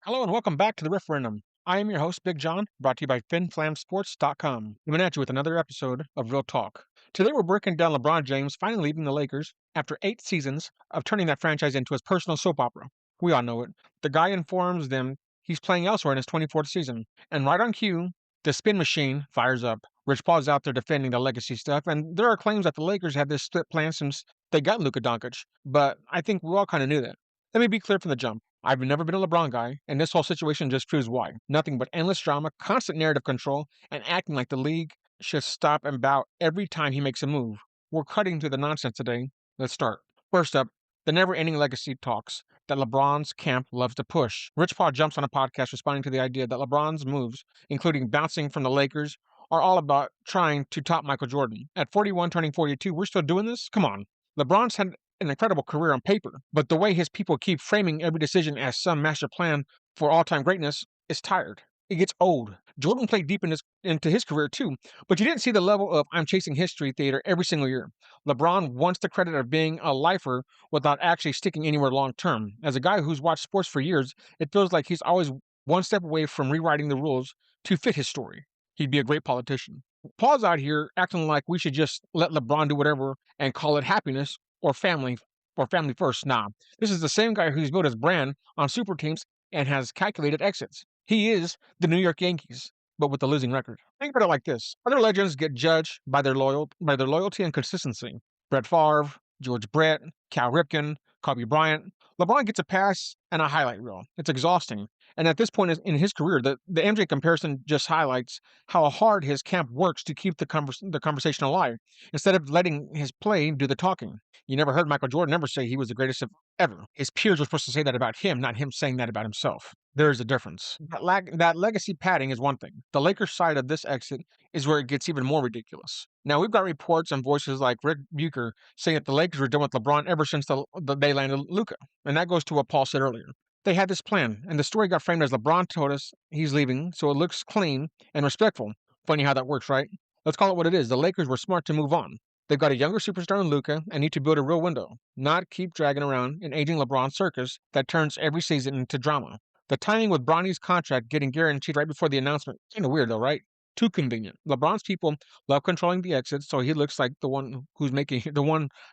Hello and welcome back to the Ref-Horrendumb. I am your host, Big John, brought to you by FinFlamSports.com. Coming at you with another episode of Real Talk. Today we're breaking down LeBron James finally leaving the Lakers after 8 seasons of turning that franchise into his personal soap opera. We all know it. The guy informs them he's playing elsewhere in his 24th season. And right on cue, the spin machine fires up. Rich Paul's out there defending the legacy stuff, and there are claims that the Lakers had this split plan since they got Luka Dončić. But I think we all kind of knew that. Let me be clear from the jump. I've never been a LeBron guy, and this whole situation just proves why. Nothing but endless drama, constant narrative control, and acting like the league should stop and bow every time he makes a move. We're cutting through the nonsense today. Let's start. First up, the never-ending legacy talks that LeBron's camp loves to push. Rich Paul jumps on a podcast responding to the idea that LeBron's moves, including bouncing from the Lakers, are all about trying to top Michael Jordan. At 41, turning 42, we're still doing this? Come on. LeBron's had an incredible career on paper, but the way his people keep framing every decision as some master plan for all-time greatness is tired. It gets old. Jordan played deep into his career too, but you didn't see the level of I'm chasing history theater every single year. LeBron wants the credit of being a lifer without actually sticking anywhere long-term. As a guy who's watched sports for years, it feels like he's always one step away from rewriting the rules to fit his story. He'd be a great politician. Paul's out here acting like we should just let LeBron do whatever and call it happiness or family first. Nah, this is the same guy who's built his brand on super teams and has calculated exits. He is the New York Yankees, but with a losing record. Think about it like this. Other legends get judged by their loyalty and consistency. Brett Favre, George Brett, Cal Ripken, Kobe Bryant. LeBron gets a pass and a highlight reel. It's exhausting. And at this point in his career, the MJ comparison just highlights how hard his camp works to keep the conversation alive, instead of letting his play do the talking. You never heard Michael Jordan ever say he was the greatest of ever. His peers were supposed to say that about him, not him saying that about himself. There's a difference. That legacy padding is one thing. The Lakers side of this exit is where it gets even more ridiculous. Now, we've got reports and voices like Rick Bucher saying that the Lakers were done with LeBron ever since they landed Luka. And that goes to what Paul said earlier. They had this plan, and the story got framed as LeBron told us he's leaving, so it looks clean and respectful. Funny how that works, right? Let's call it what it is. The Lakers were smart to move on. They've got a younger superstar in Luka and need to build a real window, not keep dragging around an aging LeBron circus that turns every season into drama. The timing with Bronny's contract getting guaranteed right before the announcement, kind of weird though, right? Too convenient. LeBron's people love controlling the exits, so he looks like the one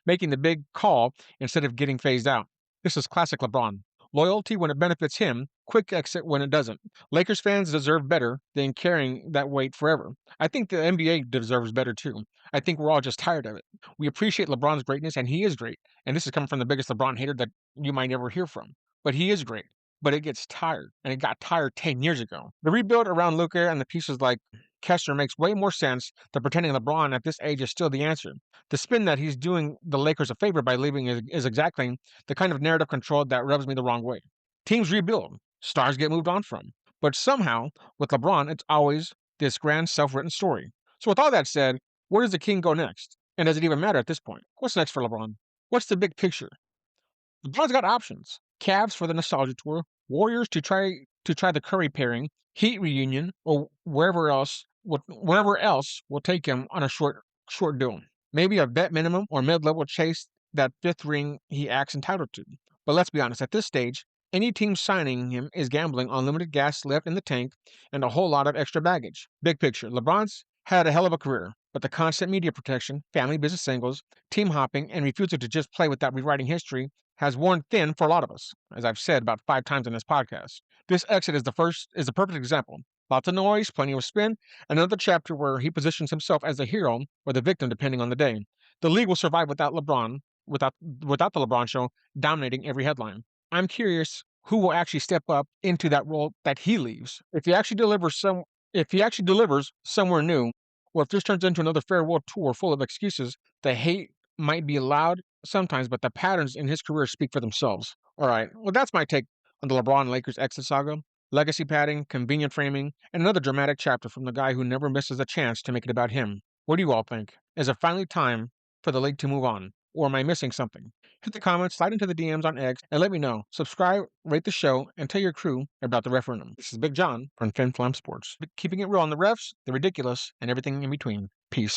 making the big call instead of getting phased out. This is classic LeBron. Loyalty when it benefits him, quick exit when it doesn't. Lakers fans deserve better than carrying that weight forever. I think the NBA deserves better too. I think we're all just tired of it. We appreciate LeBron's greatness, and he is great. And this is coming from the biggest LeBron hater that you might ever hear from. But he is great. But it gets tired, and it got tired 10 years ago. The rebuild around Luka and the pieces like Kessler makes way more sense than pretending LeBron at this age is still the answer. The spin that he's doing the Lakers a favor by leaving is exactly the kind of narrative control that rubs me the wrong way. Teams rebuild, stars get moved on from. But somehow, with LeBron, it's always this grand self-written story. So with all that said, where does the king go next? And does it even matter at this point? What's next for LeBron? What's the big picture? LeBron's got options. Cavs for the nostalgia tour, Warriors to try the Curry pairing, Heat reunion, or wherever else will take him on a short deal. Maybe a vet minimum or mid-level chase that fifth ring he acts entitled to. But let's be honest, at this stage, any team signing him is gambling on limited gas left in the tank and a whole lot of extra baggage. Big picture, LeBron's had a hell of a career, but the constant media protection, family business angles, team hopping, and refusal to just play without rewriting history has worn thin for a lot of us, as I've said about 5 times in this podcast. This exit is the perfect example. Lots of noise, plenty of spin, another chapter where he positions himself as the hero or the victim, depending on the day. The league will survive without LeBron, without the LeBron show dominating every headline. I'm curious who will actually step up into that role that he leaves. If he actually delivers somewhere new, or if this turns into another farewell tour full of excuses, the hate might be loud sometimes, but the patterns in his career speak for themselves. All right, well, that's my take on the LeBron Lakers exit saga. Legacy padding, convenient framing, and another dramatic chapter from the guy who never misses a chance to make it about him. What do you all think? Is it finally time for the league to move on? Or am I missing something? Hit the comments, slide into the DMs on X, and let me know. Subscribe, rate the show, and tell your crew about the Ref-Horrendumb. This is Big John from FinFlam Sports. Keeping it real on the refs, the ridiculous, and everything in between. Peace.